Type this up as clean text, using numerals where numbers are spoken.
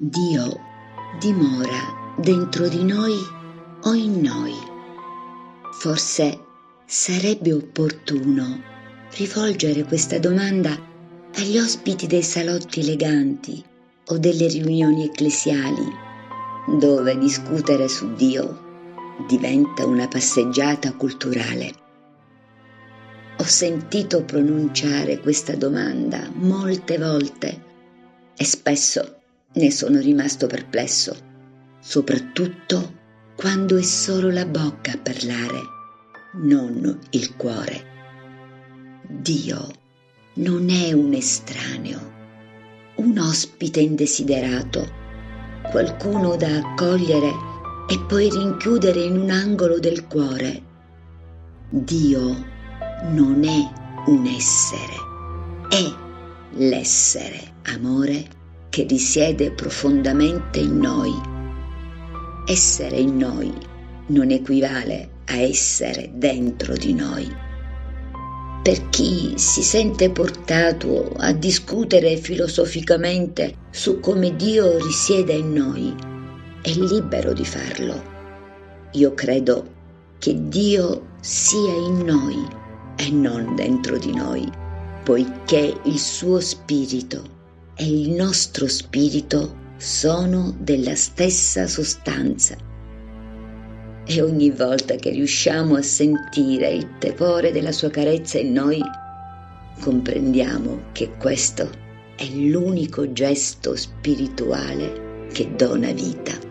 Dio dimora dentro di noi o in noi? Forse sarebbe opportuno rivolgere questa domanda agli ospiti dei salotti eleganti o delle riunioni ecclesiali, dove discutere su Dio diventa una passeggiata culturale. Ho sentito pronunciare questa domanda molte volte e spesso ne sono rimasto perplesso, soprattutto quando è solo la bocca a parlare, non il cuore. Dio non è un estraneo, un ospite indesiderato, qualcuno da accogliere e poi rinchiudere in un angolo del cuore. Dio non è un essere, è l'essere amore che risiede profondamente in noi. Essere in noi non equivale a essere dentro di noi. Per chi si sente portato a discutere filosoficamente su come Dio risieda in noi, è libero di farlo. Io credo che Dio sia in noi e non dentro di noi, poiché il suo spirito e il nostro spirito sono della stessa sostanza. E ogni volta che riusciamo a sentire il tepore della sua carezza in noi, comprendiamo che questo è l'unico gesto spirituale che dona vita.